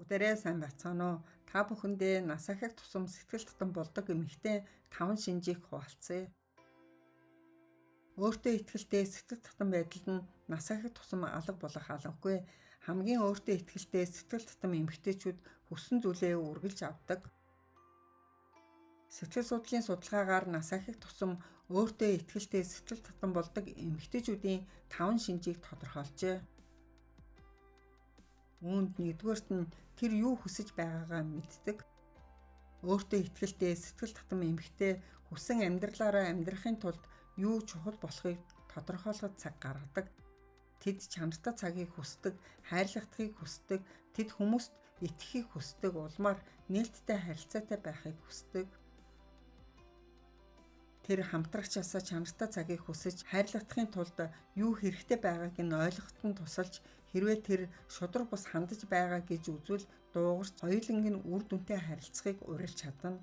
Бүгдээрээ сайн байцгаана уу? Та бүхэндээ нас ахих тусам сэтгэл татам болдог эмэгтэй 5 шинжийг хуваалцъя. Өөртөө итгэлтэй сэтгэл татам байдал нь нас ахих тусам алга болох алгагүй. Хамгийн өөртөө итгэлтэй сэтгэл татам эмэгтэйчүүд хүссэн зүйлээ үргэлж авдаг. Сэтгэл судлалын судалгаагаар нас ахих тусам өөртөө итгэлтэй сэтгэл татам болдог эмэгтэйчүүдийн 5 шинжийг тодорхойлжээ. Үүнд нэгдүгээрт нь тэр юу хүсэж байгаагаа мэддэг. Өөртөө итгэлтэй сэтгэл татам эмэгтэй хүссэн амьдралаараа амьдрахын тулд юу чухал болохыг тодорхойлоход цаг гаргадаг. Тэд чанартай цагийг хүсдэг, хайрлагдахыг хүсдэг, тэд хүмүүст итгэхийг хүсдэг, улмаар нээлттэй харилцаатай байхыг хүсдэг. Тэр хамтрагчаасаа чанартай цагийг хүсэж хайрлагдахын тулд юу хэрэгтэй байгааг нь ойлгоход нь тусалж хэрвээ тэр шудраг бус хандаж байгаа гэж үзвэл дуугарч хоёуланг нь үр дүнтэй харилцахыг уриалж чадна.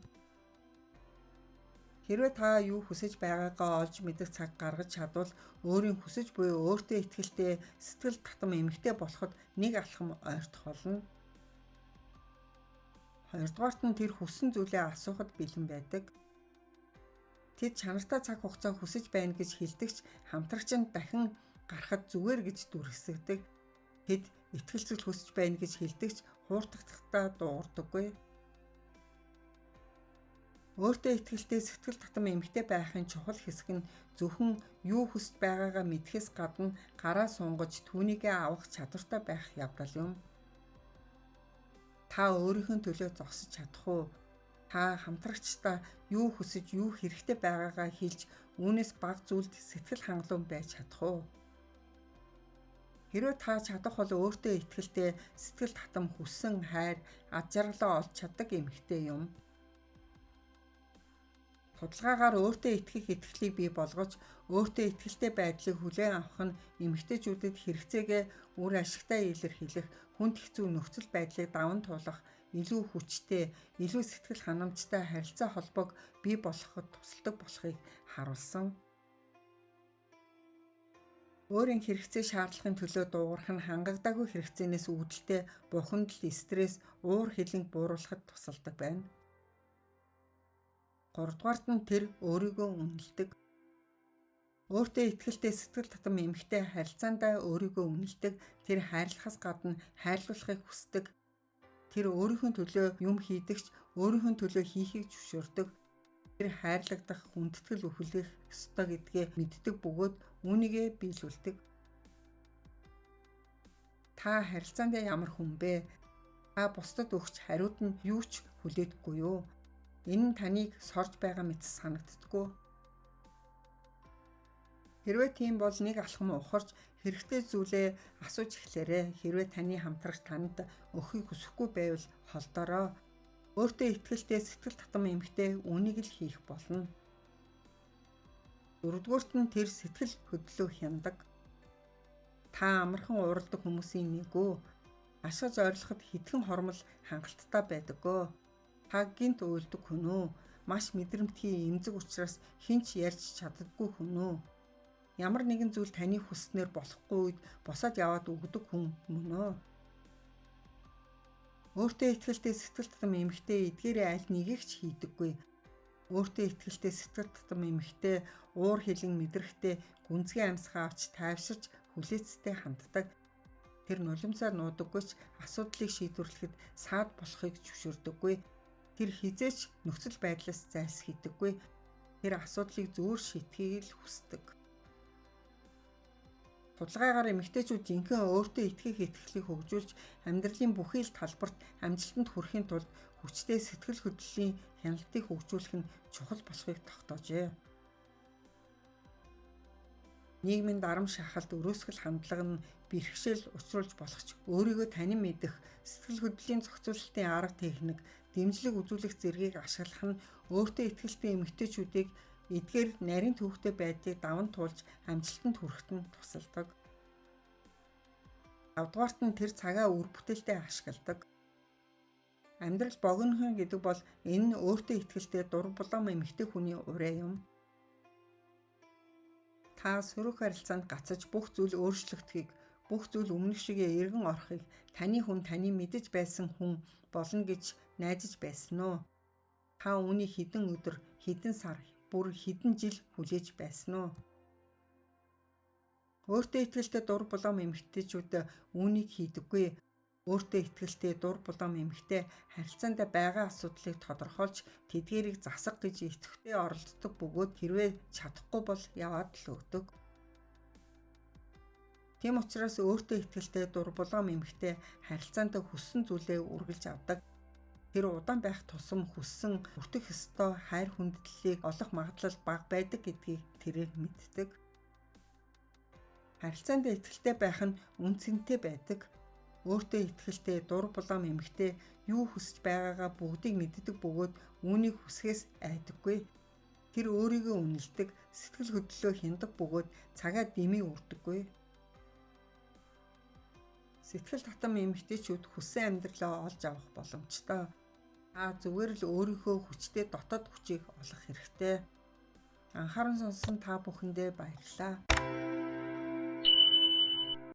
Хэрвээ та юу хүсэж байгаагаа олж мэдэх цаг гаргаж чадвал өөрийн хүсэж буй өөртөө итгэлтэй сэтгэл татам эмэгтэй болоход нэг алхам ойртох болно. Хоёрдугаарт нь тэр хүссэн зүйлээ асуухад бэлэн байдаг. Тэд чанартай цаг хугацаа хүсэж байна гэж хэлдэгч хамтрагч нь дахин гарахад зүгээр гэж дүрсгдэг. Тэд итгэлцэл хүсэж байна гэж хэлдэгч хууртагдахтаа дуугардаггүй. Өөртөө итгэлтэй сэтгэл татам эмэгтэй байхын чухал хэсэг нь зөвхөн юу хүсэж байгаагаа мэдхээс гадна гараа сунгаж түүнийгээ авах чадвартай байх явдал юм. Та өөрийнхөө төлөө зогсож чадах уу? Та хамтрагчдаа юу хүсэж, юу хэрэгтэй байгаагаа хэлж, үүнээс бага зүйлд сэтгэл хангалуун байж чадах уу? Хэрвээ та чадах бол өөртөө итгэлтэй сэтгэл татам хүссэн хайр, ад жаргалаа олж чаддаг эмэгтэй юм. Судалгаагаар өөртөө итгэх итгэлийг бий болгож, өөртөө итгэлтэй байдлыг хүлээн авах нь эмэгтэйчүүдэд хэрэгцээгээ үр ашигтай илэрхийлэх, хүнд хэцүү нөхцөл байдлыг даван туулах, илүү хүчтэй, илүү сэтгэл ханамжтай харилцаа холбоог бий болгоход тусалдаг болохыг харуулсан. Өөрийн хэрэгцээ шаардлагын төлөө дуугарах нь хангагдаагүй хэрэгцээнээс үүдэлтэй бухимдал, стресс, уур хилэнг бууруулахад тусалдаг байна. Гуравдугаарт нь тэр өөрийгөө үнэлдэг. Өөртөө итгэлтэй сэтгэл татам эмэгтэй харилцаандаа өөрийгөө үнэлдэг. Тэр хайрлахаас гадна хайрлуулахыг хүсдэг. Тэр өөрийнхөө төлөө юм хийдэгч өөрийнхөө төлөө хийхийг зөвшөөрдөг. Тэр хайрлагдах, хүндэтгэл өхөлөх ёстой гэдгээ мэддэг бөгөөд үүнийгээ биелүүлдэг. Та харилцаанд ямар хүн бэ? Та бусдад өгч хариуд нь юу ч хүлээдэггүй юу? Энэ нь таныг сорж байгаа мэт санагддаггүй. Хэрвээ тийм бол нэг алхам ухарч хэрэгтэй зүйлээ асууж эхлээрэй. Хэрвээ таны хамтрагч танд өгөхийг хүсэхгүй байвал холдороо. Өөртөө итгэлтэй сэтгэл татам эмэгтэй үнийг л хийх болно. Дөрөвдүгээрт нь тэр сэтгэл хөдлөлөө хяндаг. Та амархан уралдаг хүмүүсийн нэг үү? Ашиг зорилгоход хэдхэн хормол хангалттай байдаггүй. Та гинт уйлдаг хүн үү? Маш мэдрэмтгий эмзэг учраас хинч ярьж чаддаггүй хүн үү? Ямар нэгэн зүйл таны хүснээр болохгүй үед босоод яваад өгдөг хүн мөн үү? Өөртөө итгэлтэй сэтгэл татам эмэгтэй эдгээрээ аль нэгийг ч хийдэггүй. Өөртөө итгэлтэй сэтгэл татам эмэгтэй уур хилэн мэдрэхтэй гүнзгий амьсгаа авч тайвширч хүлээцтэй ханддаг. Тэр нулимсаар нуудаггүй ч асуудлыг шийдвэрлэхэд саад болохыг зөвшөөрдөггүй. Тэр хизээч нөхцөл байдлаас зайлсхийдэггүй. Тэр асуудлыг зөвөр шийдэхийг л хүсдэг. Судалгаагаар эмэгтэйчүүд жинхэнэ өөртөө итгэх итгэлийг хөгжүүлж амьдралын бүхий л талбарт амжилтанд хүрэхин тулд хүчтэй сэтгэл хөдлөлийн хяналтыг хөгжүүлэх нь чухал болохыг тогтоожээ. Нийгмийн дарамт шахалт, өрөөсгөл хандлага нь бэрхшээл учруулж болох ч өөрийгөө танин мэдэх, сэтгэл хөдлөлийн зохицуулалтын арга техник, дэмжлэг үзүүлэх зэргийг ашиглах нь өөртөө итгэлтэй эмэгтэйчүүдийг эдгээр нарийн төвхтэй байдлыг даван туулж амжилтанд хүрэхэд нь тусалдаг. Авдугаарт нь тэр цагаа үр бүтээлтэй ашигладаг. Амьдрал богинохон гэдэг бол энэ нь өөртөө итгэлтэй дур булаам эмэгтэй хүний ураа юм. Та сөрөг харилцаанд гацаж бүх зүйл өөрчлөгдөхийг бүх зүйл өмнөх шигээ эргэн орохыг таны хүн таны мэдэж байсан хүн болно гэж найдаж байсан уу? Та үүнийг хэдэн өдөр, хэдэн сар, бүр хэдэн жил хүлээж байсан уу? Өөртөө итгэлтэй дур булаам эмэгтэйчүүд үүнийг хийдэггүй. Өөртөө итгэлтэй дур булаам эмэгтэй харилцаанд байгаа асуудлыг тодорхойлж тэдгээрийг засах гэж идэвхтэй оролддог бөгөөд хэрвээ чадахгүй бол яваад л өгдөг. Тийм учраас өөртөө итгэлтэй дур булаам эмэгтэй харилцаанд хүссэн зүйлээ үргэлж авдаг. Тэр удаан байх тусам хүссэн хүртэх ёстой хайр хүндлэлийг олох магадлал бага байдаг гэдгийг тэрээр мэддэг. Харилцаанд итгэлтэй байх нь үнцэнтэй байдаг. Өөртөө итгэлтэй дур булаам эмэгтэй юу хүсэж байгаагаа бүгдийг мэддэг бөгөөд үүнийг хүсэхээс айдаггүй. Тэр өөрийгөө үнэлдэг, сэтгэл хөдлөлөө хяндаг бөгөөд цагаа дэмий үрдэггүй. Сэтгэл татам эмэгтэйчүүд хүссэн амьдралаа олж авах боломжтой. Та зүгээр л өөрийнхөө хүчтэй дотоод хүчийг олох хэрэгтэй. Анхааран сонссон та бүхэндээ баярлалаа.